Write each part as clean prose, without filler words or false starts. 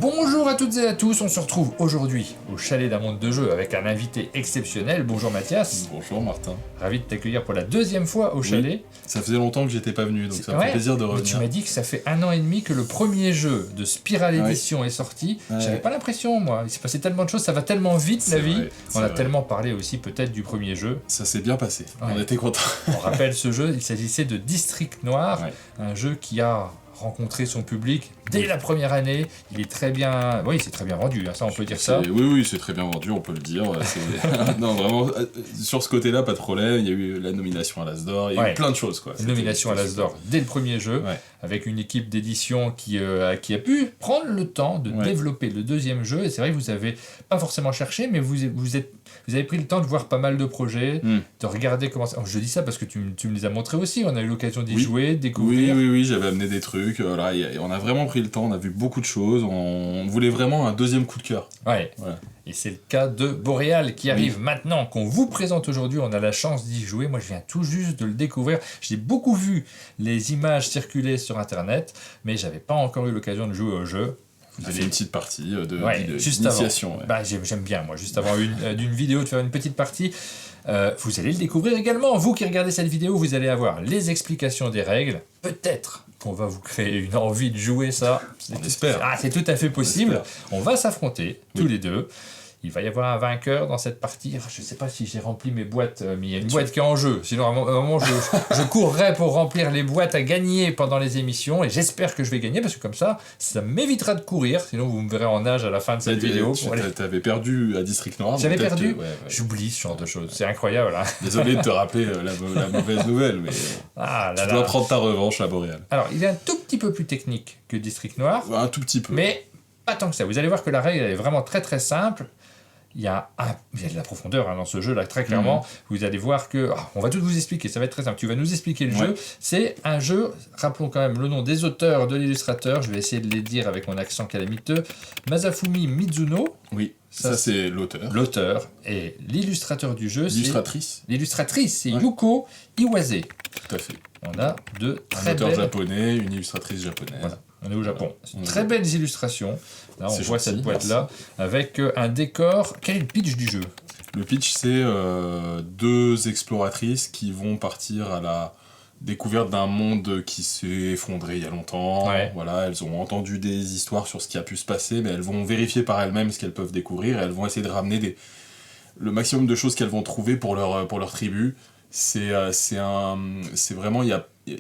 Bonjour à toutes et à tous, on se retrouve aujourd'hui au chalet d'un monde de jeu avec un invité exceptionnel. Bonjour Mathias. Bonjour Martin. Ravi de t'accueillir pour la deuxième fois au chalet. Oui, ça faisait longtemps que j'étais pas venu, donc ça me fait plaisir de revenir. Tu m'as dit que ça fait 1 an et demi que le premier jeu de Spiral Edition est sorti. J'avais pas l'impression, moi. Il s'est passé tellement de choses, ça va tellement vite la vie. On a tellement parlé aussi peut-être du premier jeu. Ça s'est bien passé, on était contents. On rappelle ce jeu, il s'agissait de District Noir, un jeu qui a rencontrer son public dès la première année. Il est très bien... Oui, c'est très bien vendu, hein, ça on peut dire ça. Oui, c'est très bien vendu, on peut le dire. Non, vraiment, sur ce côté-là, pas de problème. Il y a eu la nomination à l'As d'Or, il y a eu plein de choses, quoi. Une nomination à l'As d'Or dès le premier jeu, avec une équipe d'édition qui a pu prendre le temps de développer le deuxième jeu. Et c'est vrai que vous avez pas forcément cherché, mais vous avez pris le temps de voir pas mal de projets, de regarder comment ça... Je dis ça parce que tu me les as montrés aussi, on a eu l'occasion d'y jouer, de découvrir. Oui, j'avais amené des trucs, voilà, on a vraiment pris le temps, on a vu beaucoup de choses, on voulait vraiment un deuxième coup de cœur. Et c'est le cas de Boréal qui arrive maintenant, qu'on vous présente aujourd'hui. On a la chance d'y jouer. Moi, je viens tout juste de le découvrir. J'ai beaucoup vu les images circuler sur Internet, mais j'avais pas encore eu l'occasion de jouer au jeu. Vous avez fait une petite partie d'initiation. J'aime bien, moi, juste avant d'une vidéo, de faire une petite partie. Vous allez le découvrir également. Vous qui regardez cette vidéo, vous allez avoir les explications des règles. Peut-être qu'on va vous créer une envie de jouer ça. On espère. C'est tout à fait possible. On va s'affronter, tous les deux. Il va y avoir un vainqueur dans cette partie. Je ne sais pas si j'ai rempli mes boîtes, mais il y a une boîte qui est en jeu. Sinon, à un moment, je courrai pour remplir les boîtes à gagner pendant les émissions. Et j'espère que je vais gagner, parce que comme ça m'évitera de courir. Sinon, vous me verrez en nage à la fin de cette vidéo. Tu avais perdu à District Noir. J'avais perdu. J'oublie ce genre de choses. C'est incroyable. Hein. Désolé de te rappeler la mauvaise nouvelle, mais tu dois prendre ta revanche à Boréal. Alors, il est un tout petit peu plus technique que District Noir. Un tout petit peu. Mais pas tant que ça. Vous allez voir que la règle est vraiment très très simple. Il y a de la profondeur dans ce jeu-là, très clairement. Vous allez voir que... on va tout vous expliquer, ça va être très simple. Tu vas nous expliquer le jeu. C'est un jeu, rappelons quand même le nom des auteurs, de l'illustrateur. Je vais essayer de les dire avec mon accent calamiteux. Masafumi Mizuno. Oui, ça c'est l'auteur. L'auteur. Et l'illustrateur du jeu, L'illustratrice. L'illustratrice, c'est Yuko Iwase. Tout à fait. On a de très auteur japonais, une illustratrice japonaise. Voilà. On est au Japon. Très belles illustrations. Là, on voit cette boîte-là avec un décor. Quel est le pitch du jeu ? Le pitch, c'est 2 exploratrices qui vont partir à la découverte d'un monde qui s'est effondré il y a longtemps. Voilà, elles ont entendu des histoires sur ce qui a pu se passer, mais elles vont vérifier par elles-mêmes ce qu'elles peuvent découvrir. Et elles vont essayer de ramener le maximum de choses qu'elles vont trouver pour leur tribu. C'est vraiment... Il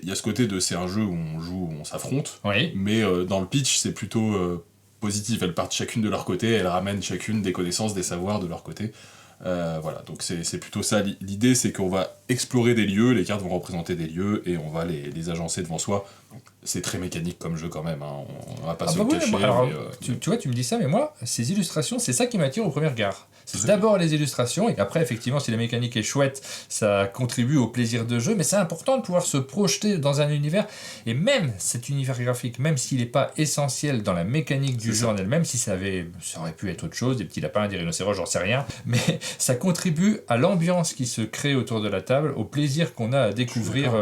y a ce côté de... C'est un jeu où on joue, où on s'affronte. Mais dans le pitch, c'est plutôt... positif, elles partent chacune de leur côté, elles ramènent chacune des connaissances, des savoirs de leur côté. Voilà, donc c'est plutôt ça. L'idée, c'est qu'on va explorer des lieux, les cartes vont représenter des lieux, et on va les agencer devant soi. C'est très mécanique comme jeu quand même, hein. On va pas se le cacher. Alors, tu vois, tu me dis ça, mais moi, ces illustrations, c'est ça qui m'attire au premier regard. C'est d'abord les illustrations, et après, effectivement, si la mécanique est chouette, ça contribue au plaisir de jeu, mais c'est important de pouvoir se projeter dans un univers, et même cet univers graphique, même s'il n'est pas essentiel dans la mécanique du jeu en elle-même, si ça aurait pu être autre chose, des petits lapins, des rhinocéros, j'en sais rien, mais ça contribue à l'ambiance qui se crée autour de la table, au plaisir qu'on a à découvrir,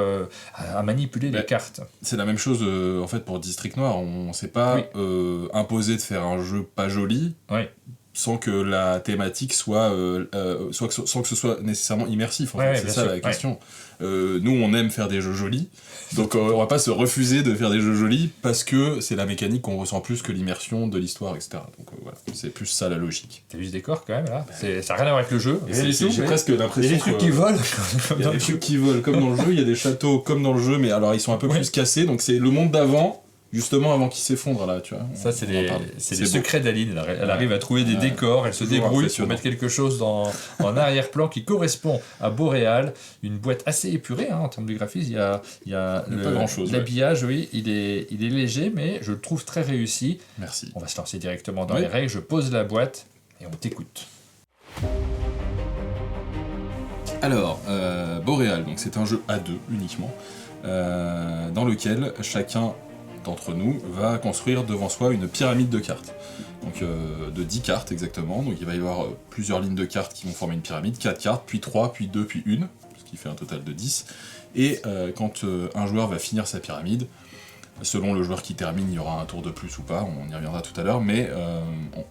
à manipuler les cartes. C'est la même chose en fait pour District Noir, on s'est pas imposé de faire un jeu pas joli. Sans que la thématique soit sans que ce soit nécessairement immersif, en fait. C'est ça la question. Nous, on aime faire des jeux jolis, donc on va pas se refuser de faire des jeux jolis parce que c'est la mécanique qu'on ressent plus que l'immersion de l'histoire, etc. Donc voilà, c'est plus ça la logique. T'as vu ce décor quand même là ? Ça n'a rien à voir avec le jeu. J'ai presque l'impression il y a des trucs qui volent. Il y a des trucs qui volent comme dans le jeu, il y a des châteaux comme dans le jeu, mais alors ils sont un peu plus cassés, donc c'est le monde d'avant. Justement avant qu'il s'effondre là, tu vois. Ça c'est les secrets d'Aline. Elle arrive à trouver des décors, elle se débrouille pour mettre quelque chose en arrière-plan qui correspond à Boréal. Une boîte assez épurée en termes de graphisme. Il y a pas grand-chose. L'habillage, il est léger, mais je le trouve très réussi. Merci. On va se lancer directement dans les règles. Je pose la boîte et on t'écoute. Alors, Boréal, donc c'est un jeu à 2 uniquement, dans lequel chacun d'entre nous va construire devant soi une pyramide de cartes. Donc de 10 cartes exactement, donc il va y avoir plusieurs lignes de cartes qui vont former une pyramide, 4 cartes, puis 3, puis 2, puis 1, ce qui fait un total de 10. Et quand un joueur va finir sa pyramide, Selon le joueur qui termine, il y aura un tour de plus ou pas, on y reviendra tout à l'heure, mais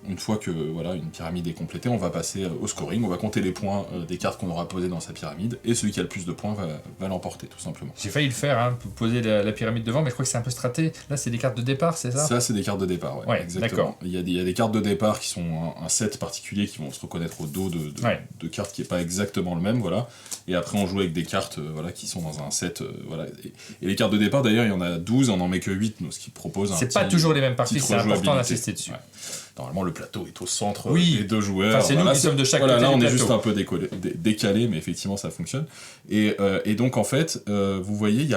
une fois que voilà, une pyramide est complétée, on va passer au scoring, on va compter les points des cartes qu'on aura posées dans sa pyramide, et celui qui a le plus de points va l'emporter, tout simplement. J'ai failli le faire, hein, pour poser la pyramide devant, mais je crois que c'est un peu straté. Là, c'est des cartes de départ, c'est ça? Ça, c'est des cartes de départ, ouais exactement. D'accord. Il y a des cartes de départ qui sont un set particulier, qui vont se reconnaître au dos de cartes qui n'est pas exactement le même, voilà. Et après, on joue avec des cartes voilà, qui sont dans un set, voilà. Et les cartes de départ, d'ailleurs, il y en a 12, on n'en met que 8, ce qui propose c'est pas toujours les mêmes parties, c'est important d'insister dessus. Ouais. Normalement, le plateau est au centre oui. des deux joueurs. Enfin, c'est nous qui sommes de chaque côté là, on du est plateau. juste un peu décalé, mais effectivement, ça fonctionne. Et donc, en fait, vous voyez,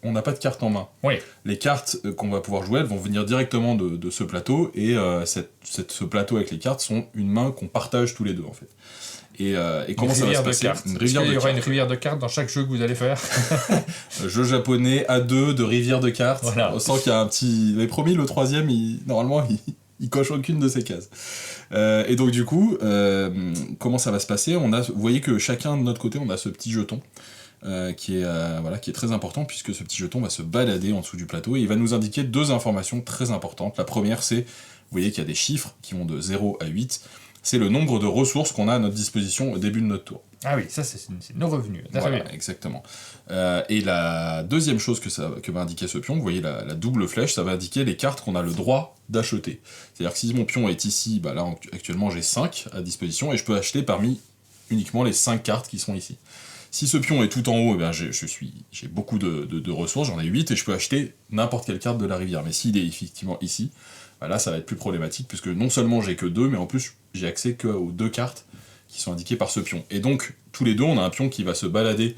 on n'a pas de cartes en main. Oui. Les cartes qu'on va pouvoir jouer, elles vont venir directement de ce plateau, et ce plateau avec les cartes sont une main qu'on partage tous les deux, en fait. Et comment ça va se passer? Il y aura une rivière de cartes dans chaque jeu que vous allez faire. Jeu japonais A2 de rivière de cartes. Voilà. On sent qu'il y a un petit... Mais promis, le troisième, normalement, il coche aucune de ces cases. Et donc du coup, comment ça va se passer? Vous voyez que chacun de notre côté, on a ce petit jeton. Qui est très important, puisque ce petit jeton va se balader en dessous du plateau et il va nous indiquer deux informations très importantes. La première, c'est, vous voyez qu'il y a des chiffres qui vont de 0 à 8. C'est le nombre de ressources qu'on a à notre disposition au début de notre tour. Ah oui, ça c'est nos revenus. Voilà, exactement. Et la deuxième chose que va indiquer ce pion, vous voyez la double flèche, ça va indiquer les cartes qu'on a le droit d'acheter. C'est-à-dire que si mon pion est ici, là actuellement j'ai 5 à disposition et je peux acheter parmi uniquement les 5 cartes qui sont ici. Si ce pion est tout en haut, j'ai beaucoup de ressources, j'en ai 8 et je peux acheter n'importe quelle carte de la rivière. Mais s'il est effectivement ici, là ça va être plus problématique, puisque non seulement j'ai que 2, mais en plus j'ai accès qu'aux 2 cartes qui sont indiquées par ce pion. Et donc, tous les deux, on a un pion qui va se balader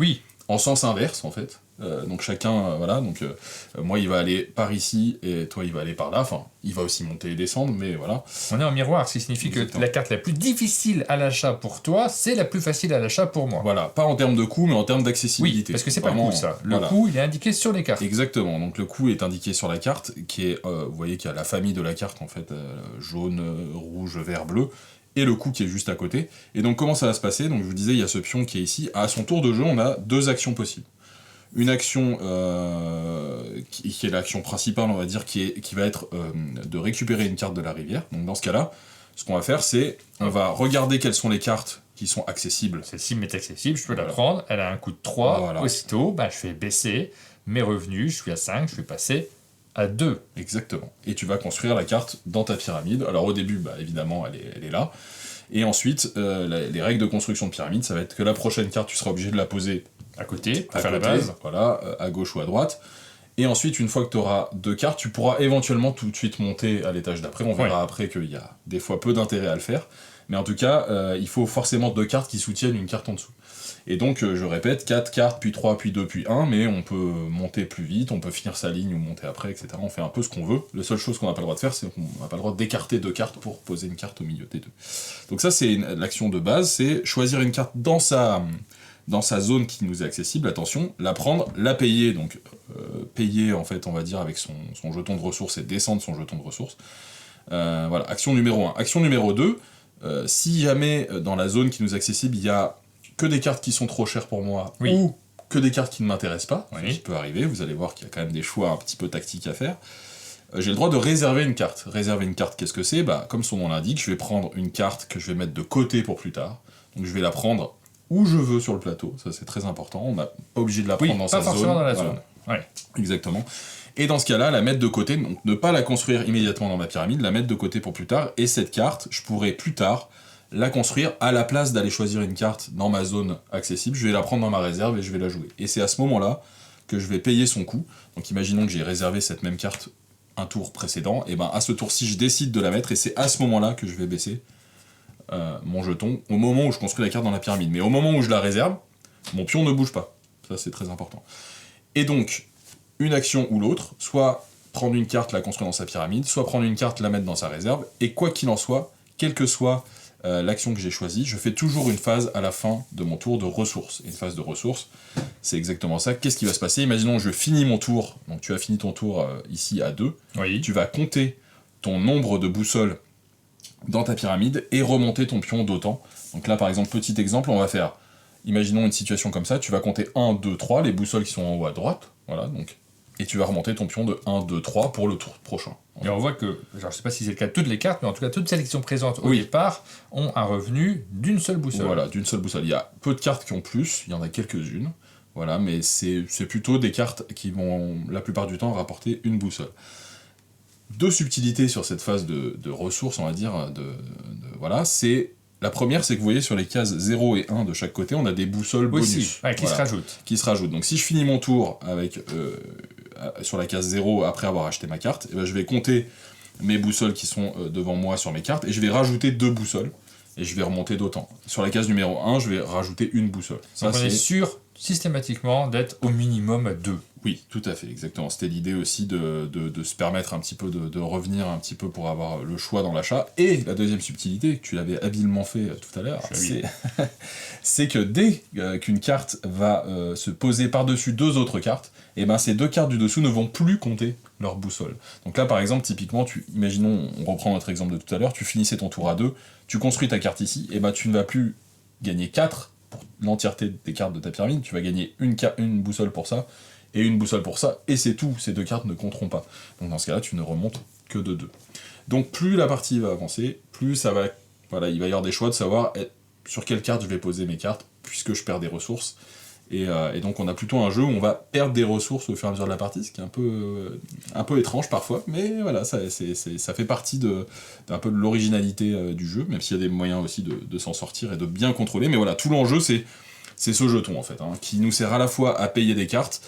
en sens inverse, en fait. Donc chacun, moi il va aller par ici, et toi il va aller par là, enfin, il va aussi monter et descendre, mais voilà. On est en miroir, ce qui signifie que la carte la plus difficile à l'achat pour toi, c'est la plus facile à l'achat pour moi. Voilà, pas en termes de coût, mais en termes d'accessibilité. Oui, parce que c'est pas le coût, ça. Le coût, il est indiqué sur les cartes. Exactement, donc le coût est indiqué sur la carte, qui est, vous voyez qu'il y a la famille de la carte, en fait, jaune, rouge, vert, bleu, et le coût qui est juste à côté. Et donc comment ça va se passer? Donc je vous disais, il y a ce pion qui est ici. À son tour de jeu, on a 2 actions possibles. Une action qui est l'action principale, on va dire, qui va être de récupérer une carte de la rivière. Donc dans ce cas-là, ce qu'on va faire, c'est on va regarder quelles sont les cartes qui sont accessibles. Celle-ci m'est accessible, je peux la prendre, elle a un coût de 3, aussitôt, je vais baisser mes revenus, je suis à 5, je vais passer à 2. Exactement. Et tu vas construire la carte dans ta pyramide. Alors au début, évidemment, elle est là. Et ensuite, les règles de construction de pyramide, ça va être que la prochaine carte, tu seras obligé de la poser à côté, pour faire la base. Voilà, à gauche ou à droite. Et ensuite, une fois que tu auras 2 cartes, tu pourras éventuellement tout de suite monter à l'étage d'après. On verra après qu'il y a des fois peu d'intérêt à le faire. Mais en tout cas, il faut forcément 2 cartes qui soutiennent une carte en dessous. Et donc, je répète, 4 cartes, puis 3, puis 2, puis 1, mais on peut monter plus vite, on peut finir sa ligne ou monter après, etc. On fait un peu ce qu'on veut. La seule chose qu'on n'a pas le droit de faire, c'est qu'on n'a pas le droit d'écarter 2 cartes pour poser une carte au milieu des deux. Donc ça, c'est l'action de base, c'est choisir une carte dans sa zone qui nous est accessible, attention, la prendre, la payer, donc payer, en fait, on va dire, avec son jeton de ressources et descendre son jeton de ressources. Voilà, action numéro 1. Action numéro 2, si jamais dans la zone qui nous est accessible, il y a que des cartes qui sont trop chères pour moi, ou que des cartes qui ne m'intéressent pas, ce qui peut arriver, vous allez voir qu'il y a quand même des choix un petit peu tactiques à faire, j'ai le droit de réserver une carte. Réserver une carte, qu'est-ce que c'est? Comme son nom l'indique, je vais prendre une carte que je vais mettre de côté pour plus tard, donc je vais la prendre où je veux sur le plateau, ça c'est très important, on n'est pas obligé de la prendre dans sa zone. pas forcément dans la zone. Ouais. Exactement. Et dans ce cas-là, la mettre de côté, donc ne pas la construire immédiatement dans ma pyramide, la mettre de côté pour plus tard, et cette carte, je pourrai plus tard la construire à la place d'aller choisir une carte dans ma zone accessible, je vais la prendre dans ma réserve et je vais la jouer. Et c'est à ce moment-là que je vais payer son coût. Donc imaginons que j'ai réservé cette même carte un tour précédent, et à ce tour-ci, je décide de la mettre, et c'est à ce moment-là que je vais baisser mon jeton, au moment où je construis la carte dans la pyramide. Mais au moment où je la réserve, mon pion ne bouge pas. Ça, c'est très important. Et donc, une action ou l'autre, soit prendre une carte, la construire dans sa pyramide, soit prendre une carte, la mettre dans sa réserve, et quoi qu'il en soit, quelle que soit l'action que j'ai choisie, je fais toujours une phase à la fin de mon tour de ressources. Et une phase de ressources, c'est exactement ça. Qu'est-ce qui va se passer? Imaginons que je finis mon tour, donc tu as fini ton tour ici à 2, tu vas compter ton nombre de boussoles dans ta pyramide et remonter ton pion d'autant. Donc là, par exemple, petit exemple, on va faire, imaginons une situation comme ça, tu vas compter 1, 2, 3, les boussoles qui sont en haut à droite, voilà, donc et tu vas remonter ton pion de 1, 2, 3 pour le tour prochain. Et on voit que, je sais pas si c'est le cas de toutes les cartes, mais en tout cas toutes celles qui sont présentes au départ ont un revenu d'une seule boussole. Voilà, d'une seule boussole. Il y a peu de cartes qui ont plus, il y en a quelques-unes, voilà, mais c'est plutôt des cartes qui vont la plupart du temps rapporter une boussole. 2 subtilités sur cette phase de ressources, on va dire, voilà, c'est... La première, c'est que vous voyez sur les cases 0 et 1 de chaque côté, on a des boussoles bonus. Ouais, qui se rajoutent. Qui se rajoutent. Donc si je finis mon tour avec, sur la case 0 après avoir acheté ma carte, et ben, je vais compter mes boussoles qui sont devant moi sur mes cartes, et je vais rajouter 2 boussoles, et je vais remonter d'autant. Sur la case numéro 1, je vais rajouter une boussole. Donc on est sûr, systématiquement, d'être au minimum 2. Oui, tout à fait, exactement. C'était l'idée aussi de se permettre un petit peu de revenir un petit peu pour avoir le choix dans l'achat. Et la deuxième subtilité, que tu l'avais habilement fait tout à l'heure, c'est que dès qu'une carte va se poser par-dessus 2 autres cartes, et ben ces 2 cartes du dessous ne vont plus compter leur boussole. Donc là, par exemple, typiquement, imaginons, on reprend notre exemple de tout à l'heure, tu finissais ton tour à 2, tu construis ta carte ici, et ben tu ne vas plus gagner 4 pour l'entièreté des cartes de ta pyramide, tu vas gagner une boussole pour ça, et une boussole pour ça, et c'est tout, ces 2 cartes ne compteront pas. Donc dans ce cas-là, tu ne remontes que de 2. Donc plus la partie va avancer, plus ça va... Voilà, il va y avoir des choix de savoir sur quelle carte je vais poser mes cartes, puisque je perds des ressources. Et donc on a plutôt un jeu où on va perdre des ressources au fur et à mesure de la partie, ce qui est un peu étrange parfois, mais voilà, ça fait partie d'un peu de l'originalité du jeu, même s'il y a des moyens aussi de s'en sortir et de bien contrôler. Mais voilà, tout l'enjeu, c'est ce jeton en fait, hein, qui nous sert à la fois à payer des cartes,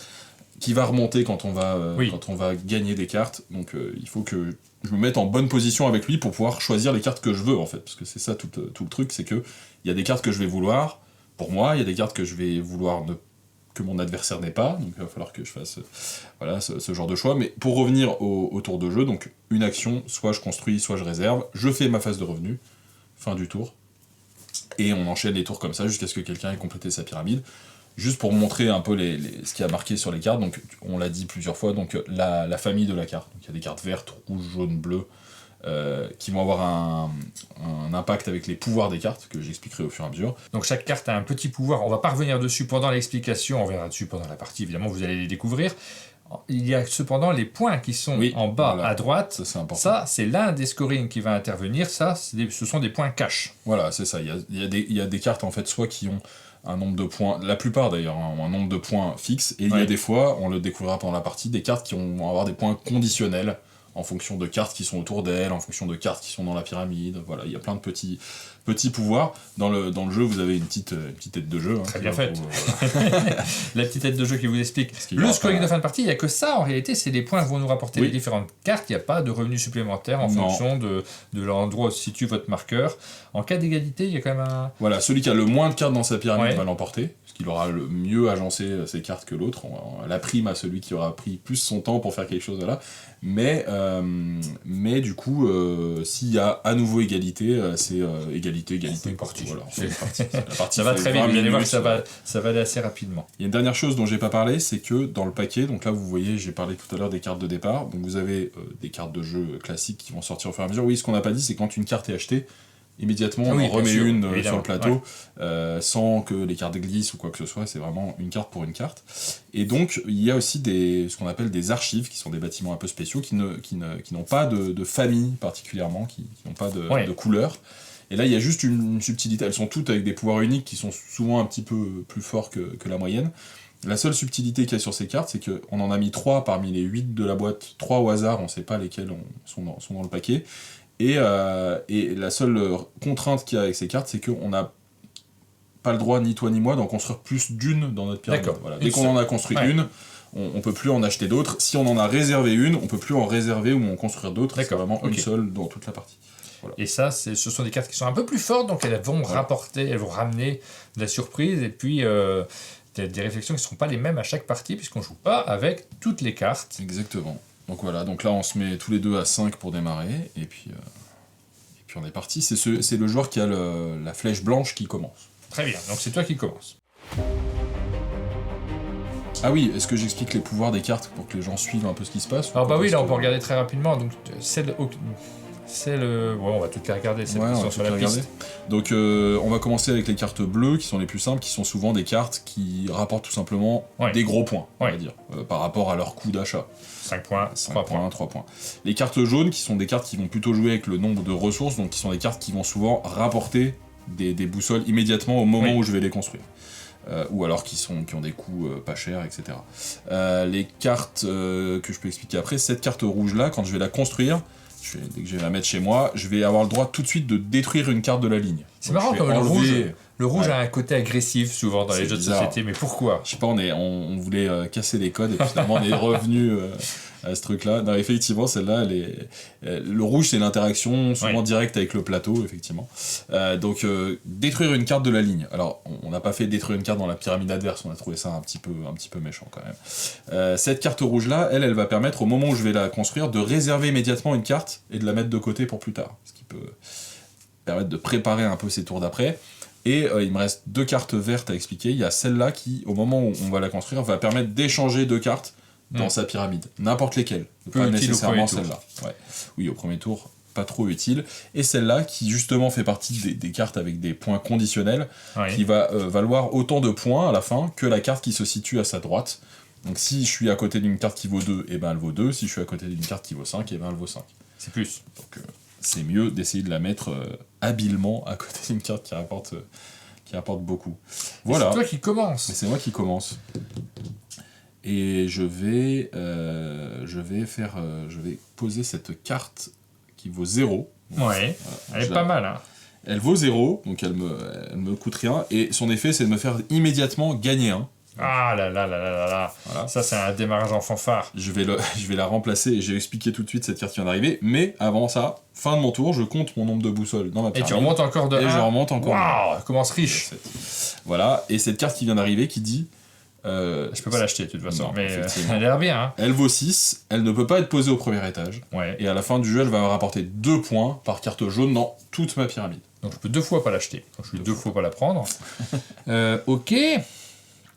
qui va remonter quand on va gagner des cartes. Donc il faut que je me mette en bonne position avec lui pour pouvoir choisir les cartes que je veux, en fait. Parce que c'est ça tout le truc, c'est que il y a des cartes que je vais vouloir pour moi, il y a des cartes que je vais vouloir que mon adversaire n'ait pas, donc il va falloir que je fasse ce genre de choix. Mais pour revenir au tour de jeu, donc une action, soit je construis, soit je réserve, je fais ma phase de revenu, fin du tour, et on enchaîne les tours comme ça jusqu'à ce que quelqu'un ait complété sa pyramide. Juste pour montrer un peu ce qui a marqué sur les cartes, donc on l'a dit plusieurs fois, donc la famille de la carte. Donc il y a des cartes vertes, rouges, jaunes, bleues, qui vont avoir un impact avec les pouvoirs des cartes, que j'expliquerai au fur et à mesure. Donc chaque carte a un petit pouvoir, on va pas revenir dessus pendant l'explication, on reviendra dessus pendant la partie, évidemment vous allez les découvrir. Il y a cependant les points qui sont en bas à droite, ça c'est important. Ça c'est l'un des scoring qui va intervenir, ça ce sont des points cash. Voilà, c'est ça, il y a des cartes en fait, soit qui ont un nombre de points, la plupart d'ailleurs, ont un nombre de points fixe, et il y a des fois, on le découvrira pendant la partie, des cartes qui vont avoir des points conditionnels, en fonction de cartes qui sont autour d'elle, en fonction de cartes qui sont dans la pyramide, voilà, il y a plein de petits pouvoirs. Dans le jeu, vous avez une petite aide de jeu. Très bien faite. La petite aide de jeu qui vous explique. Le scoring de fin de partie, il n'y a que ça, en réalité, c'est les points que vont nous rapporter les différentes cartes, il n'y a pas de revenus supplémentaires en fonction de l'endroit où se situe votre marqueur. En cas d'égalité, il y a quand même un... Voilà, celui qui a le moins de cartes dans sa pyramide va l'emporter, parce qu'il aura le mieux agencé ses cartes que l'autre. La prime à celui qui aura pris plus son temps pour faire quelque chose là. Mais du coup, s'il y a à nouveau égalité, c'est égalité. C'est une partie. Voilà, c'est une partie. La partie ça va très vite, vous allez voir que ça va aller assez rapidement. Il y a une dernière chose dont j'ai pas parlé, c'est que dans le paquet, donc là vous voyez, j'ai parlé tout à l'heure des cartes de départ, donc vous avez des cartes de jeu classiques qui vont sortir au fur et à mesure. Oui, ce qu'on n'a pas dit, c'est quand une carte est achetée, immédiatement on en remet une sur le plateau, sans que les cartes glissent ou quoi que ce soit, c'est vraiment une carte pour une carte. Et donc il y a aussi ce qu'on appelle des archives, qui sont des bâtiments un peu spéciaux, qui n'ont pas de famille particulièrement, qui n'ont pas de couleur. Et là il y a juste une subtilité, elles sont toutes avec des pouvoirs uniques qui sont souvent un petit peu plus forts que la moyenne. La seule subtilité qu'il y a sur ces cartes, c'est qu'on en a mis 3 parmi les 8 de la boîte, 3 au hasard, on ne sait pas lesquels sont dans le paquet. Et la seule contrainte qu'il y a avec ces cartes, c'est qu'on n'a pas le droit, ni toi ni moi, d'en construire plus d'une dans notre pyramide. Voilà. Dès qu'on en a construit une, on ne peut plus en acheter d'autres. Si on en a réservé une, on ne peut plus en réserver ou en construire d'autres. C'est vraiment une seule dans toute la partie. Voilà. Et ça, ce sont des cartes qui sont un peu plus fortes, donc elles vont rapporter, elles vont ramener de la surprise, et puis des réflexions qui ne seront pas les mêmes à chaque partie, puisqu'on ne joue pas avec toutes les cartes. Exactement. Donc voilà, donc là on se met tous les deux à 5 pour démarrer, et puis on est parti. C'est le joueur qui a la flèche blanche qui commence. Très bien, donc c'est toi qui commence. Ah oui, est-ce que j'explique les pouvoirs des cartes pour que les gens suivent un peu ce qui se passe? Alors bah oui, là on peut regarder très rapidement, donc c'est le... Bon, on va toutes les regarder, c'est Ouais, on va sur tout la regarder. piste. Donc on va commencer avec les cartes bleues qui sont les plus simples, qui sont souvent des cartes qui rapportent tout simplement des gros points, on va dire, par rapport à leur coût d'achat. 5 points, 3 points. 3 points. Les cartes jaunes qui sont des cartes qui vont plutôt jouer avec le nombre de ressources, donc qui sont des cartes qui vont souvent rapporter des boussoles immédiatement au moment où je vais les construire. Ou alors qui ont des coûts pas chers, etc. Les cartes que je peux expliquer après, cette carte rouge là, quand je vais la construire, dès que je vais la mettre chez moi, je vais avoir le droit tout de suite de détruire une carte de la ligne. C'est marrant comme le rouge a un côté agressif souvent dans les jeux de société, mais pourquoi? Je sais pas, on voulait casser les codes et puis finalement on est revenu à ce truc-là. Non, effectivement, celle-là, le rouge c'est l'interaction souvent directe avec le plateau, effectivement. Donc détruire une carte de la ligne. Alors on n'a pas fait détruire une carte dans la pyramide adverse, on a trouvé ça un petit peu méchant quand même. Cette carte rouge-là, elle va permettre au moment où je vais la construire de réserver immédiatement une carte et de la mettre de côté pour plus tard, ce qui peut permettre de préparer un peu ses tours d'après. Et il me reste 2 cartes vertes à expliquer. Il y a celle-là qui, au moment où on va la construire, va permettre d'échanger 2 cartes dans sa pyramide. N'importe lesquelles. Pas nécessairement celle-là. Ouais. Oui, au premier tour, pas trop utile. Et celle-là qui, justement, fait partie des cartes avec des points conditionnels, qui va valoir autant de points à la fin que la carte qui se situe à sa droite. Donc si je suis à côté d'une carte qui vaut 2, et ben elle vaut 2. Si je suis à côté d'une carte qui vaut 5, et ben elle vaut 5. C'est plus. Donc c'est mieux d'essayer de la mettre habilement à côté d'une carte qui rapporte beaucoup. Voilà. C'est toi qui commence. Et c'est moi qui commence. Et je vais poser cette carte qui vaut 0. Ouais, elle est pas mal. Hein. Elle vaut 0, donc elle me coûte rien. Et son effet, c'est de me faire immédiatement gagner 1. Ah là là là là là là. Voilà. Ça, c'est un démarrage en fanfare. Je vais la remplacer et j'ai expliqué tout de suite cette carte qui vient d'arriver. Mais avant ça, fin de mon tour, je compte mon nombre de boussoles dans ma pyramide. Et tu remontes encore de 1. Et je remonte encore. Waouh, commence riche. Voilà, et cette carte qui vient d'arriver qui dit... je peux pas l'acheter de toute façon, non, mais elle a l'air bien. Hein. Elle vaut 6, elle ne peut pas être posée au premier étage. Ouais. Et à la fin du jeu, elle va me rapporter 2 points par carte jaune dans toute ma pyramide. Donc je peux 2 fois pas l'acheter. Donc je peux 2 fois pas la prendre.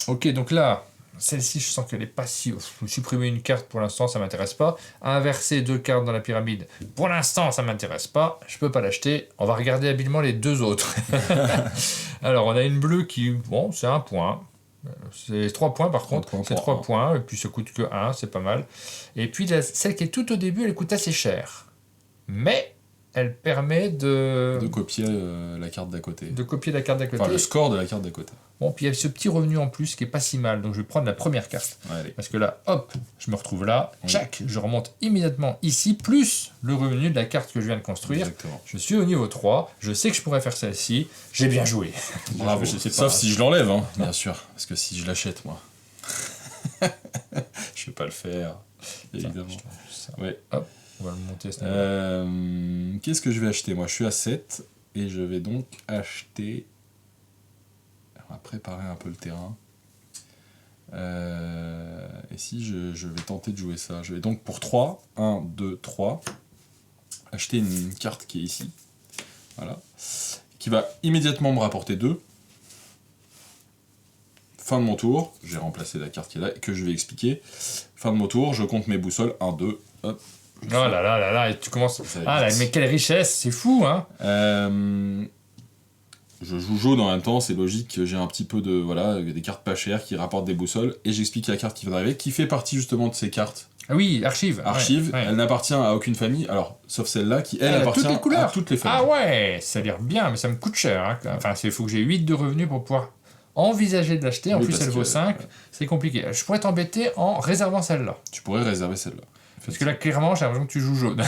Ok, donc là, celle-ci, je sens qu'elle est pas si... Supprimer une carte, pour l'instant, ça m'intéresse pas. Inverser 2 cartes dans la pyramide, pour l'instant, ça m'intéresse pas. Je peux pas l'acheter. On va regarder habilement les 2 autres. Alors, on a une bleue qui... Bon, c'est 1 point. C'est 3 points, par contre. C'est 3 points, et puis ça coûte que 1, c'est pas mal. Et puis, celle qui est tout au début, elle coûte assez cher. Mais... elle permet de copier la carte d'à côté. De copier la carte d'à côté. Enfin, le score de la carte d'à côté. Bon, puis il y a ce petit revenu en plus qui est pas si mal. Donc je vais prendre la première carte. Ouais, parce que là, hop, je me retrouve là. Tchac, je remonte immédiatement ici, plus le revenu de la carte que je viens de construire. Exactement. Je suis au niveau 3. Je sais que je pourrais faire celle-ci. J'ai bien joué. Bravo. Sauf si je l'enlève, hein, bien sûr. Parce que si je l'achète, moi. Je vais pas le faire. Évidemment. Ouais. Hop. On va le monter à ce niveau-là. Qu'est-ce que je vais acheter? Moi, je suis à 7 et je vais donc acheter... On va préparer un peu le terrain. Et si je vais tenter de jouer ça? Je vais donc pour 3, 1, 2, 3, acheter une carte qui est ici. Voilà. Qui va immédiatement me rapporter 2. Fin de mon tour, j'ai remplacé la carte qui est là et que je vais expliquer. Fin de mon tour, je compte mes boussoles. 1, 2, hop. Oh là là là là, et tu commences... Ah là, mais quelle richesse, c'est fou, hein. Je joue jaune en même temps, c'est logique que j'ai un petit peu de... Voilà, des cartes pas chères qui rapportent des boussoles, et j'explique la carte qui vient d'arriver, qui fait partie justement de ces cartes. Ah oui, archive. Archive, ouais. Elle n'appartient à aucune famille, alors, sauf celle-là, qui, elle appartient à toutes les familles. Ah ouais, ça a l'air bien, mais ça me coûte cher. Hein. Enfin, il faut que j'ai 8 de revenus pour pouvoir envisager de l'acheter, en plus elle vaut 5, c'est compliqué. Je pourrais t'embêter en réservant celle-là. Tu pourrais réserver celle-là. Parce que là, clairement, j'ai l'impression que tu joues jaune.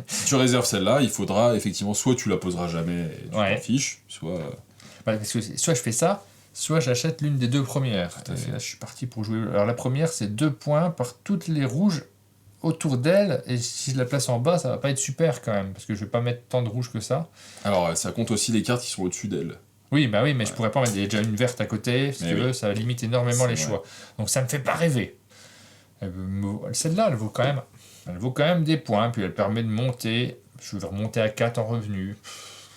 Si tu réserves celle-là, il faudra effectivement, soit tu la poseras jamais et tu t'en fiches, soit... Parce que soit je fais ça, soit j'achète l'une des 2 premières. Et là, je suis parti pour jouer... Alors la première, c'est 2 points par toutes les rouges autour d'elle, et si je la place en bas, ça va pas être super quand même, parce que je vais pas mettre tant de rouges que ça. Alors, ça compte aussi les cartes qui sont au-dessus d'elle. Oui, bah oui, mais je pourrais pas mettre déjà une verte à côté, si tu veux, ça limite énormément les choix. Donc ça me fait pas rêver. Celle-là, elle vaut quand même des points, puis elle permet de monter. Je vais remonter à 4 en revenu.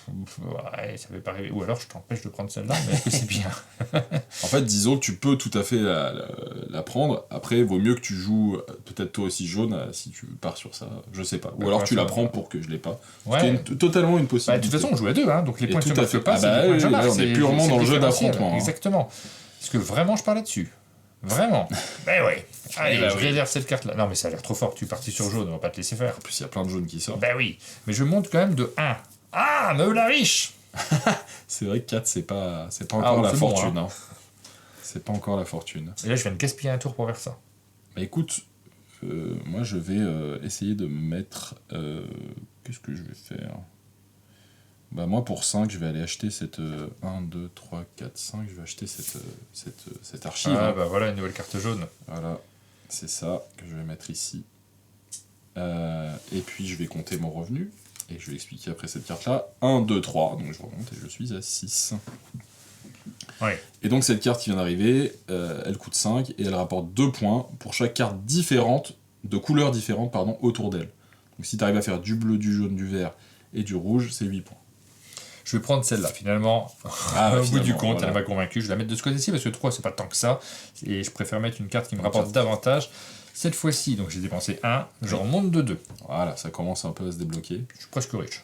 Ouais, ça fait pas rêver. Ou alors je t'empêche de prendre celle-là, mais est-ce que c'est bien? En fait, disons que tu peux tout à fait la prendre. Après, vaut mieux que tu joues peut-être toi aussi jaune si tu pars sur ça. Je sais pas. Ou alors tu la prends pour que je l'ai pas. Ouais. C'est totalement une possibilité. Bah, de toute façon, on joue à deux, hein, donc les points que tu marques pas, Ah c'est bah les points que je oui, marque. là, on est purement dans le jeu d'affrontement. Hein. Exactement. Parce que vraiment, je parlais dessus. Vraiment. Ben ouais. Allez, je réserve cette carte-là. Non, mais ça a l'air trop fort. Tu es parti sur jaune, on va pas te laisser faire. En plus, il y a plein de jaunes qui sortent. Ben oui. Mais je monte quand même de 1. Ah, me la riche. C'est vrai que 4, c'est pas encore la fortune. Bon, hein. C'est pas encore la fortune. Et là, je viens de gaspiller un tour pour faire ça. Bah écoute, moi je vais essayer de mettre... qu'est-ce que je vais faire? Bah moi pour 5, je vais aller acheter cette 1, 2, 3, 4, 5, je vais acheter cette archive. Ah bah voilà, une nouvelle carte jaune. Voilà, c'est ça que je vais mettre ici. Et puis je vais compter mon revenu, et je vais expliquer après cette carte-là. 1, 2, 3, donc je remonte et je suis à 6. Ouais. Et donc cette carte qui vient d'arriver, elle coûte 5, et elle rapporte 2 points pour chaque carte différente, de couleurs différentes, pardon, autour d'elle. Donc si tu arrives à faire du bleu, du jaune, du vert et du rouge, c'est 8 points. Je vais prendre celle-là, finalement. Au bout du compte, voilà. Elle m'a convaincu. Je vais la mettre de ce côté-ci parce que 3, c'est pas tant que ça. Et je préfère mettre une carte qui me rapporte davantage. Cette fois-ci, donc j'ai dépensé 1, je remonte de 2. Voilà, ça commence un peu à se débloquer. Je suis presque riche.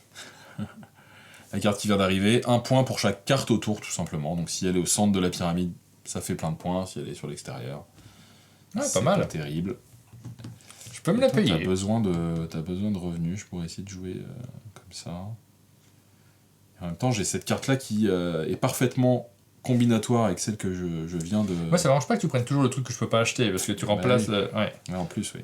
La carte qui vient d'arriver, 1 point pour chaque carte autour, tout simplement. Donc si elle est au centre de la pyramide, ça fait plein de points. Si elle est sur l'extérieur, c'est pas mal. Pas terrible. Je peux me la payer. T'as besoin de revenus, je pourrais essayer de jouer comme ça. En même temps, j'ai cette carte-là qui est parfaitement combinatoire avec celle que je viens de... Moi, ça m'arrange pas que tu prennes toujours le truc que je peux pas acheter, parce que tu remplaces... oui. Ouais, en plus, oui.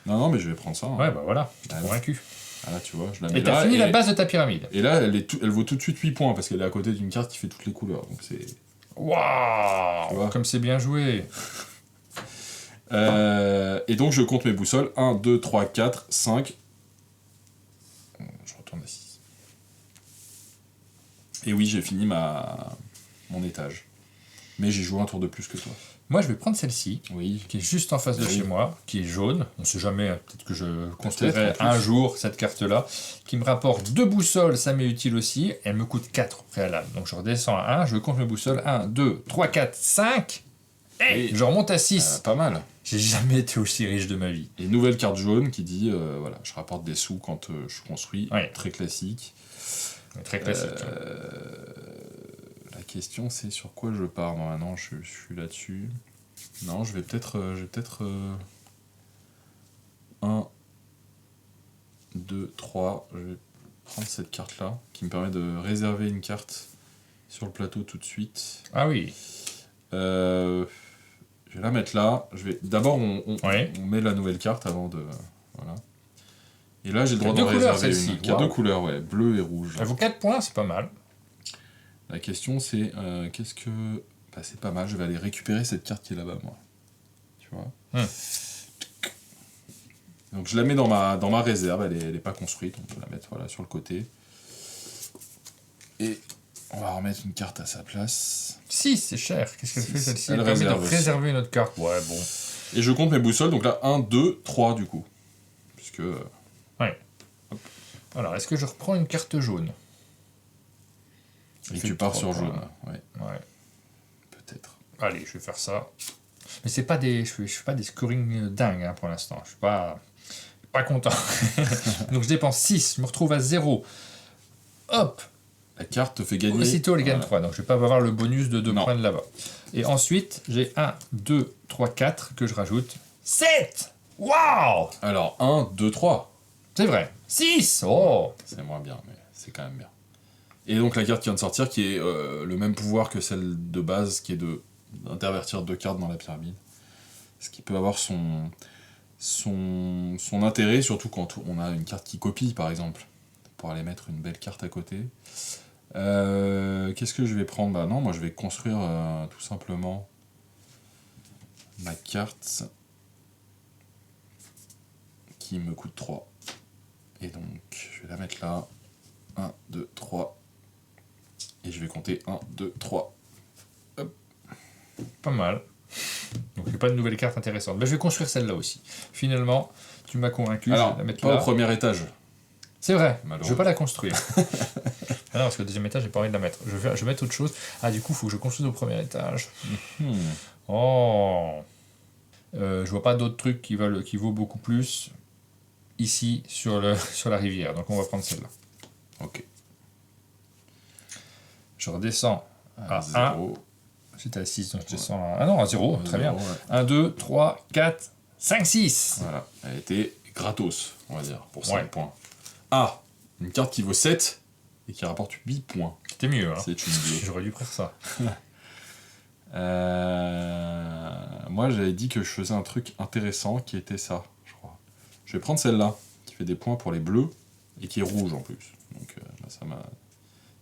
Non, mais je vais prendre ça. Hein. Ouais, bah voilà, je t'ai convaincu. Ah là, tu vois, je la mets là. Et t'as fini la base de ta pyramide. Et là, elle vaut tout de suite 8 points, parce qu'elle est à côté d'une carte qui fait toutes les couleurs. Donc c'est... Waouh, comme c'est bien joué. Et donc, je compte mes boussoles. 1, 2, 3, 4, 5... Je retourne à 6. Et oui, j'ai fini mon étage. Mais j'ai joué un tour de plus que toi. Moi, je vais prendre celle-ci, oui. Qui est juste en face de chez moi, qui est jaune. On ne sait jamais, peut-être que je construirai un jour cette carte-là, qui me rapporte 2 boussoles, ça m'est utile aussi. Elle me coûte 4 au préalable. Donc je redescends à 1, je compte mes boussoles. 1, 2, 3, 4, 5. Et je remonte à 6. Pas mal. J'ai jamais été aussi riche de ma vie. Et nouvelle carte jaune qui dit, voilà, je rapporte des sous quand je construis. Ouais. Très classique. Très classique. La question c'est sur quoi je pars. Bon, maintenant je suis là-dessus. Non, je vais peut-être 1, 2, 3. Je vais prendre cette carte-là qui me permet de réserver une carte sur le plateau tout de suite. Ah oui. Je vais la mettre là. D'abord on met la nouvelle carte avant de... Voilà. Et là, j'ai le droit d'en réserver une. Il y a 2 couleurs, ouais, bleu et rouge. Ça vaut 4 points, c'est pas mal. La question, c'est qu'est-ce que... Bah, c'est pas mal, je vais aller récupérer cette carte qui est là-bas, moi. Tu vois Donc, je la mets dans ma réserve, elle est pas construite, on peut la mettre voilà, sur le côté. Et on va remettre une carte à sa place. 6, c'est cher. Qu'est-ce qu'elle fait, celle-ci? Elle permet de réserver une autre carte. Ouais, bon. Et je compte mes boussoles, donc là, 1, 2, 3, du coup. Puisque... Ouais. Hop. Alors, est-ce que je reprends une carte jaune? Et tu pars sur jaune, ouais. Peut-être. Allez, je vais faire ça. Mais c'est pas des... je fais pas des scorings dingues hein, pour l'instant. Je suis pas content. Donc je dépense 6, je me retrouve à 0. Hop. La carte te fait gagner... Aussitôt, elle gagne 3, donc je vais pas avoir le bonus de 2 points de là-bas. Et ensuite, j'ai 1, 2, 3, 4 que je rajoute. 7. Waouh. Alors, 1, 2, 3. C'est vrai. 6. Oh. C'est moins bien, mais c'est quand même bien. Et donc la carte qui vient de sortir, qui est le même pouvoir que celle de base, qui est d'intervertir 2 cartes dans la pyramide. Ce qui peut avoir son intérêt, surtout quand on a une carte qui copie, par exemple. Pour aller mettre une belle carte à côté. Qu'est-ce que je vais prendre? Bah non, moi je vais construire tout simplement ma carte qui me coûte 3. Et donc, je vais la mettre là. 1, 2, 3. Et je vais compter 1, 2, 3. Hop. Pas mal. Donc, il n'y a pas de nouvelle carte intéressante. Mais je vais construire celle-là aussi. Finalement, tu m'as convaincu. Alors, je vais la mettre pas là. au premier étage. C'est vrai, je Malheureux. veux pas la construire. Ah non, parce que le deuxième étage, j'ai pas envie de la mettre. Je vais mettre autre chose. Ah, du coup, il faut que je construise au premier étage. Oh. Je vois pas d'autres trucs qui vaut beaucoup plus ici sur la rivière. Donc on va prendre celle-là. Ok. Je redescends à 1. 0. J'étais à 6, donc je descends à... Ah non, à 0, très bien. Ouais. 1, 2, 3, 4, 5, 6. Voilà. Elle était gratos, on va dire, pour 5 Ouais. points. Ah, une carte qui vaut 7 et qui rapporte 8 points. C'était mieux, hein. C'est une bleue. J'aurais dû prendre ça. Moi, j'avais dit que je faisais un truc intéressant qui était ça, je crois. Je vais prendre celle-là, qui fait des points pour les bleus et qui est rouge en plus. Donc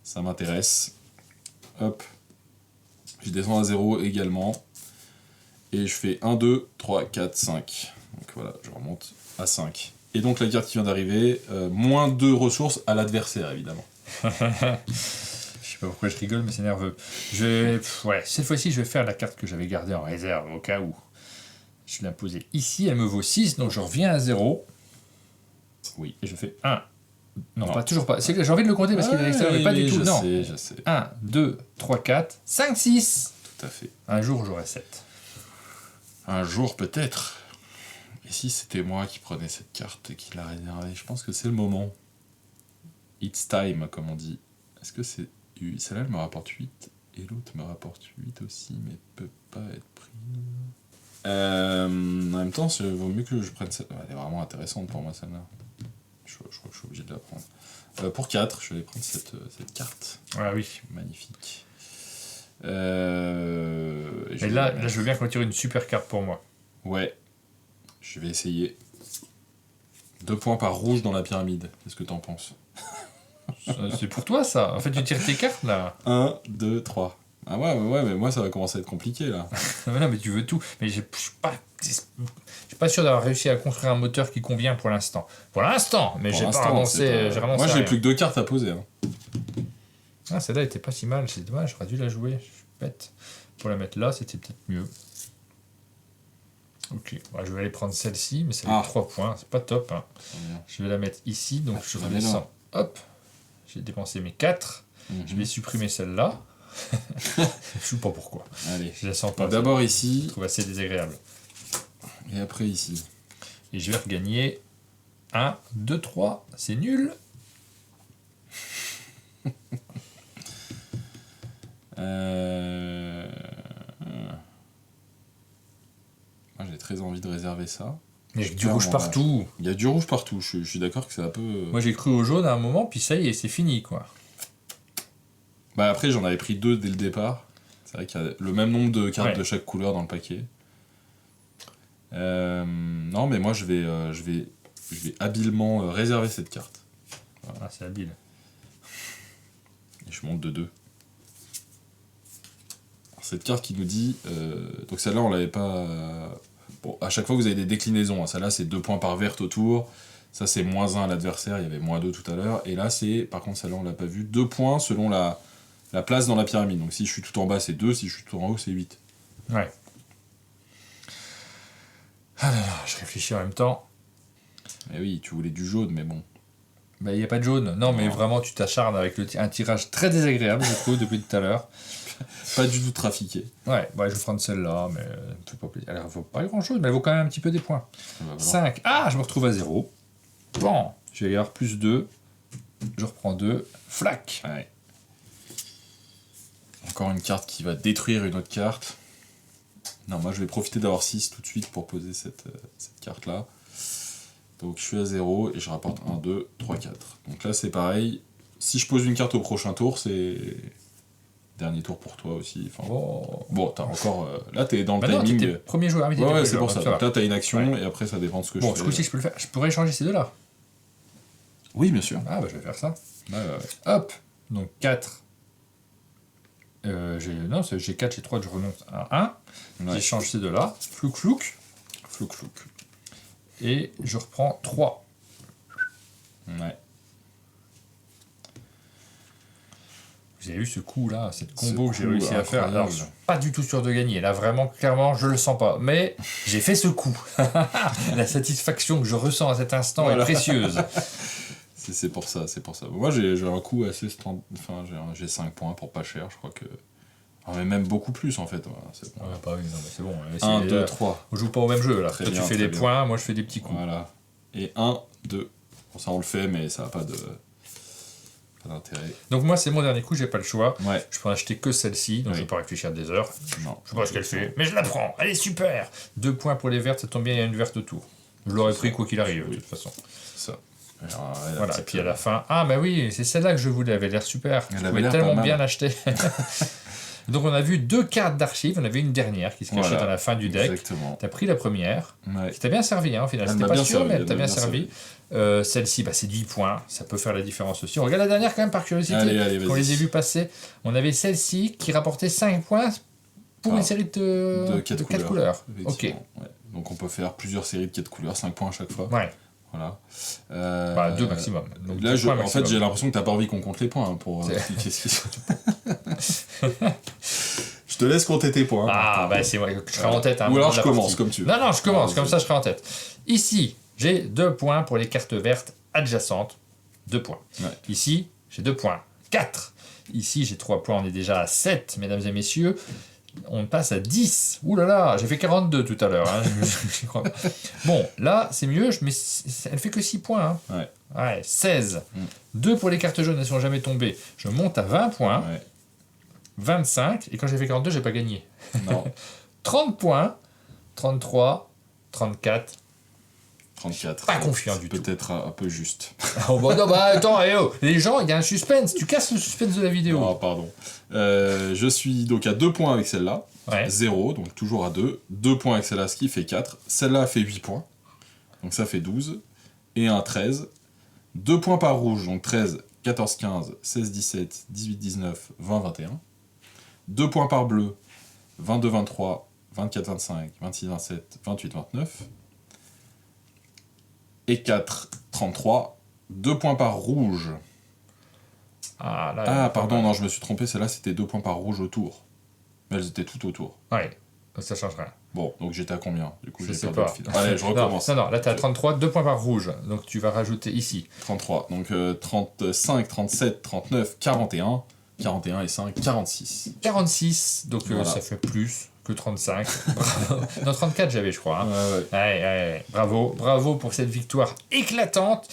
ça m'intéresse. Hop. Je descends à 0 également. Et je fais 1, 2, 3, 4, 5. Donc voilà, je remonte à 5. Et donc la carte qui vient d'arriver, moins 2 ressources à l'adversaire, évidemment. Je sais pas pourquoi je rigole, mais c'est nerveux. Ouais, cette fois-ci, je vais faire la carte que j'avais gardée en réserve, au cas où. Je l'ai imposée ici, elle me vaut 6, donc je reviens à 0. Oui. Et je fais 1. Non, pas toujours pas. C'est que j'ai envie de le compter parce qu'il est à l'extérieur, mais pas du tout. Non. Je sais. 1, 2, 3, 4, 5, 6. Tout à fait. Un jour, j'aurai 7. Un jour, peut-être. Et si c'était moi qui prenais cette carte et qui la réservait, je pense que c'est le moment. It's time, comme on dit. Est-ce que c'est... Celle-là, elle me rapporte 8, et l'autre me rapporte 8 aussi, mais peut pas être prise. En même temps, il vaut mieux que je prenne cette... Elle est vraiment intéressante pour moi, celle-là. Je crois que je suis obligé de la prendre. Pour 4, je vais prendre cette carte. Ah oui. Magnifique. Et là, je veux bien qu'on tire une super carte pour moi. Ouais. Je vais essayer. 2 points par rouge dans la pyramide. Qu'est-ce que t'en penses? C'est pour toi, ça. En fait, tu tires tes cartes, là. 1, 2, 3. Ah ouais, mais moi, ça va commencer à être compliqué, là. Non, mais tu veux tout. Mais je suis pas sûr d'avoir réussi à construire un moteur qui convient pour l'instant. Pour l'instant, mais j'ai pas renoncé. Moi, j'ai plus que 2 cartes à poser. Hein. Ah, celle-là était pas si mal. C'est dommage, j'aurais dû la jouer. Je suis bête. Pour la mettre là, c'était peut-être mieux. Ok, ouais, je vais aller prendre celle-ci, mais ça fait 3 points. C'est pas top. Hein. Je vais la mettre ici, donc je redescends. Hop, j'ai dépensé mes 4. Je vais supprimer celle-là. Je sais pas pourquoi. Allez. Je la sens pas. D'abord ici. Je trouve assez désagréable. Et après ici. Et je vais regagner 1, 2, 3. C'est nul. Moi j'ai très envie de réserver ça. Il y a du rouge partout. Il y a du rouge partout. Je suis d'accord que c'est un peu... Moi j'ai cru au jaune à un moment, puis ça y est, c'est fini quoi. Bah après j'en avais pris 2 dès le départ. C'est vrai qu'il y a le même nombre de cartes de chaque couleur dans le paquet. Non mais moi je vais habilement réserver cette carte. Voilà. Ah c'est habile. Et je monte de 2. Alors, cette carte qui nous dit... donc celle-là on l'avait pas... Bon, à chaque fois vous avez des déclinaisons. Hein. Celle-là c'est 2 points par verte autour. Ça c'est -1 à l'adversaire, il y avait -2 tout à l'heure. Et là c'est, par contre celle-là on l'a pas vu, 2 points selon la place dans la pyramide. Donc si je suis tout en bas c'est 2, si je suis tout en haut c'est 8. Ouais. Ah là là, je réfléchis en même temps. Eh oui, tu voulais du jaune, mais bon. Bah, il n'y a pas de jaune. Non, mais vraiment, tu t'acharnes avec un tirage très désagréable, je trouve, depuis tout à l'heure. Pas du tout trafiqué. Ouais, bah, je vais prendre celle-là, mais elle me fait pas plaisir. Elle ne vaut pas grand-chose, mais elle vaut quand même un petit peu des points. 5. Ah, je me retrouve à 0. Bon, je vais y avoir plus 2. Je reprends 2. Flac. Ouais. Encore une carte qui va détruire une autre carte. Non, moi je vais profiter d'avoir 6 tout de suite pour poser cette carte-là. Donc je suis à 0 et je rapporte 1, 2, 3, 4. Donc là c'est pareil. Si je pose une carte au prochain tour, c'est... Dernier tour pour toi aussi. Enfin, bon, t'as encore... là t'es dans le timing. Non, premier joueur. Ouais, c'est pour ça. Donc là t'as une action et après ça dépend de ce que je fais. Bon, ce coup-ci je peux le faire. Je pourrais échanger ces deux-là. Oui, bien sûr. Ah bah je vais faire ça. Ouais. Hop. Donc 4. J'ai 4, j'ai 3, je renonce à 1. Ouais. J'échange ces deux-là. Flouk, flouk. Flouk, flouk. Et je reprends 3. Ouais. Vous avez vu ce coup-là, cette combo que j'ai réussi à faire. Alors, je suis pas du tout sûr de gagner. Là, vraiment, clairement, je le sens pas. Mais j'ai fait ce coup. La satisfaction que je ressens à cet instant est précieuse. C'est pour ça. Moi, j'ai un coût assez enfin, j'ai 5 points pour pas cher, je crois que... Ah, mais même beaucoup plus, en fait. Voilà, c'est bon. Pas, oui, non, mais c'est bon. 1, 2, 3. On joue pas au même jeu, là. Toi, tu fais des points, moi, je fais des petits coups. Voilà. Et 1, 2. Bon, ça, on le fait, mais ça n'a pas d'intérêt. Donc moi, c'est mon dernier coup, j'ai pas le choix. Ouais. Je peux en acheter que celle-ci, donc je vais pas réfléchir des heures. Non. Je sais pas ce qu'elle fait, mais je la prends. Elle est super. 2 points pour les vertes, ça tombe bien, il y a une verte autour. Je l'aurais pris quoi qu'il arrive, de toute façon. Ça. Alors, voilà, et puis à la fin... Ah bah oui, c'est celle-là que je voulais, elle avait l'air super. Je pouvais tellement bien l'acheter. Donc on a vu 2 cartes d'archives, on avait une dernière qui se cachait dans la fin du deck. Exactement. T'as pris la première, qui t'a bien servi, hein, au final. C'était pas sûr, mais elle t'a bien servi. Celle-ci, c'est 10 points, ça peut faire la différence aussi. On regarde la dernière quand même par curiosité, quand on les a vus passer. On avait celle-ci qui rapportait 5 points pour une série de 4 couleurs. Ok. Ouais. Donc on peut faire plusieurs séries de 4 couleurs, 5 points à chaque fois. Ouais. Voilà. 2 maximum. Donc là, en fait, j'ai l'impression que t'as pas envie qu'on compte les points hein, pour expliquer ce qui Je te laisse compter tes points. Ah, bah c'est vrai, je serai en tête. Ou alors je commence comme tu veux. Non, je commence, comme ça je serai en tête. Ici, j'ai 2 points pour les cartes vertes adjacentes. 2 points. Ouais. Ici, j'ai 2 points. 4. Ici, j'ai 3 points, on est déjà à 7, mesdames et messieurs. On passe à 10. Ouh là là, j'ai fait 42 tout à l'heure. Hein. Bon, là, c'est mieux, mais elle fait que 6 points. Hein. Ouais, 16. 2 pour les cartes jaunes, elles ne sont jamais tombées. Je monte à 20 points. 25. Et quand j'ai fait 42, j'ai pas gagné. Non. 30 points. 33. 34. 34. Pas confiant du tout. Peut-être un peu juste. Oh, bah, non, attends, les gens, il y a un suspense. Tu casses le suspense de la vidéo. Oh, pardon. Je suis donc à 2 points avec celle-là. 0, donc toujours à 2. 2 points avec celle-là, ce qui fait 4. Celle-là fait 8 points. Donc ça fait 12. Et un 13. 2 points par rouge, donc 13, 14, 15, 16, 17, 18, 19, 20, 21. 2 points par bleu, 22, 23, 24, 25, 26, 27, 28, 29. Et 4, 33. 2 points par rouge. Pardon, non, je me suis trompé, celle-là c'était 2 points par rouge autour. Mais elles étaient toutes autour. Ouais, ça change rien. Bon, donc j'étais à combien? Du coup, je sais pas. Allez, je recommence. Non, là t'es à 33, 2 points par rouge. Donc tu vas rajouter ici. 33, donc 35, 37, 39, 41. 41 et 5, 46. 46, donc voilà. Ça fait plus que 35. Non, 34 j'avais, je crois. Hein. Ouais. Bravo pour cette victoire éclatante.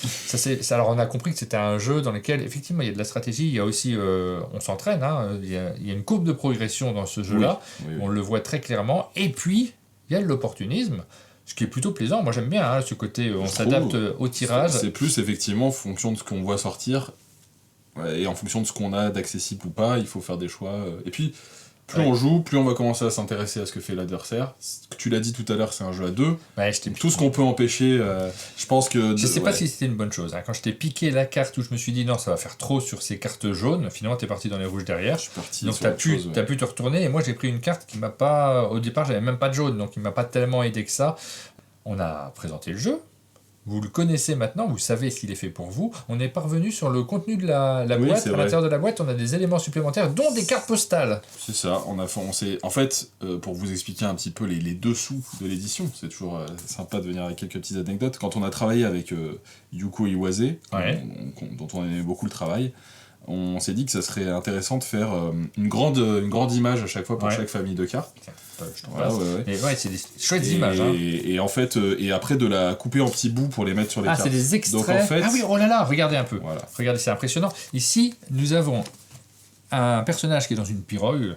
Alors on a compris que c'était un jeu dans lequel effectivement il y a de la stratégie, il y a aussi, on s'entraîne, hein, il y a une courbe de progression dans ce jeu-là, on le voit très clairement, et puis il y a de l'opportunisme. Ce qui est plutôt plaisant, moi j'aime bien hein, ce côté, on s'adapte au tirage. C'est plus effectivement en fonction de ce qu'on voit sortir, et en fonction de ce qu'on a d'accessible ou pas, il faut faire des choix. Et puis, plus on joue, plus on va commencer à s'intéresser à ce que fait l'adversaire. Tu l'as dit tout à l'heure, c'est un jeu à 2. Tout ce qu'on peut empêcher, je pense que... Je sais pas si c'était une bonne chose. Hein. Quand je t'ai piqué la carte où je me suis dit non, ça va faire trop sur ces cartes jaunes, finalement t'es parti dans les rouges derrière. Je suis parti. Donc t'as pu te retourner, et moi j'ai pris une carte qui m'a pas... Au départ, j'avais même pas de jaune, donc il m'a pas tellement aidé que ça. On a présenté le jeu. Vous le connaissez maintenant, vous savez ce qu'il est fait pour vous. On est parvenu sur le contenu de la boîte. À l'intérieur de la boîte, on a des éléments supplémentaires, dont des cartes postales. C'est ça. En fait, pour vous expliquer un petit peu les dessous de l'édition, c'est toujours sympa de venir avec quelques petites anecdotes. Quand on a travaillé avec Yuko Iwase, dont on aimait beaucoup le travail, on s'est dit que ça serait intéressant de faire une grande image à chaque fois pour chaque famille de cartes. C'est des chouettes images. Et en fait, et après de la couper en petits bouts pour les mettre sur les cartes. C'est des extraits. Donc, en fait, oh là là, regardez un peu. Voilà. Regardez, c'est impressionnant. Ici, nous avons un personnage qui est dans une pirogue.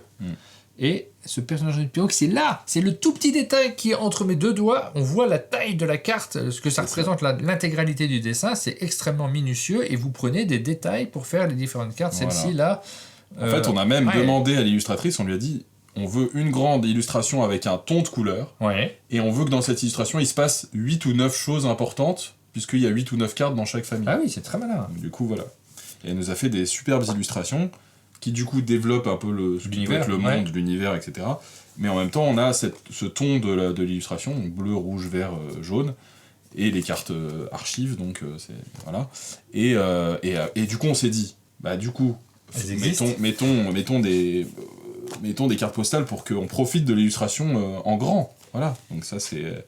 Et ce personnage dans une pirogue, c'est le tout petit détail qui est entre mes deux doigts. On voit la taille de la carte, ce que ça représente, l'intégralité du dessin. C'est extrêmement minutieux et vous prenez des détails pour faire les différentes cartes. Voilà. Celle-ci, là... En fait, on a même demandé à l'illustratrice, on lui a dit... On veut une grande illustration avec un ton de couleur, et on veut que dans cette illustration, il se passe 8 ou 9 choses importantes, puisqu'il y a 8 ou 9 cartes dans chaque famille. Ah oui, c'est très malin. Donc, du coup, voilà. Et elle nous a fait des superbes illustrations, qui du coup développent un peu le monde, l'univers, etc. Mais en même temps, on a ce ton de l'illustration, donc bleu, rouge, vert, jaune, et les cartes archives, donc voilà. Et du coup, on s'est dit, bah du coup, mettons des cartes postales pour qu'on profite de l'illustration en grand. Voilà. Donc ça, c'est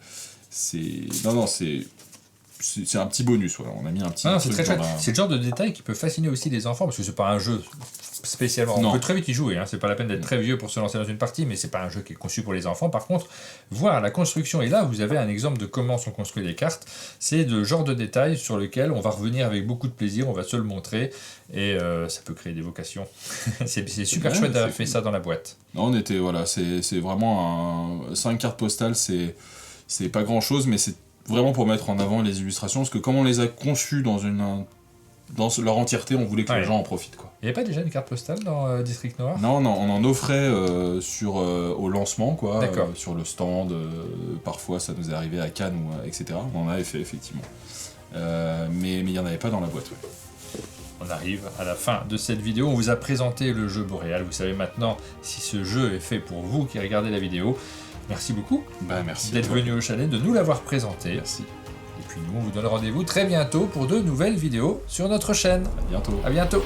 c'est un petit bonus, voilà. On a mis un petit. C'est très chouette. C'est le genre de détail qui peut fasciner aussi les enfants, parce que c'est pas un jeu spécialement. On peut très vite y jouer, hein. C'est pas la peine d'être très vieux pour se lancer dans une partie, mais c'est pas un jeu qui est conçu pour les enfants. Par contre, voir la construction, et là vous avez un exemple de comment sont construites les cartes, c'est le genre de détail sur lequel on va revenir avec beaucoup de plaisir, on va se le montrer, et ça peut créer des vocations. c'est super chouette d'avoir fait ça dans la boîte. Non, on était, voilà, c'est vraiment 5 cartes postales, c'est pas grand chose, mais c'est vraiment pour mettre en avant les illustrations, parce que comme on les a conçues dans leur entièreté, on voulait que les gens en profitent, quoi. Il n'y avait pas déjà une carte postale dans District Noir ? Non, on en offrait au lancement, quoi, sur le stand. Parfois, ça nous est arrivé à Cannes, etc. On en avait fait, effectivement. Mais il n'y en avait pas dans la boîte. Ouais. On arrive à la fin de cette vidéo. On vous a présenté le jeu Boréal. Vous savez maintenant si ce jeu est fait pour vous qui regardez la vidéo. Merci beaucoup merci d'être venu au chalet, de nous l'avoir présenté. Merci. Et puis nous, on vous donne rendez-vous très bientôt pour de nouvelles vidéos sur notre chaîne. À bientôt. À bientôt.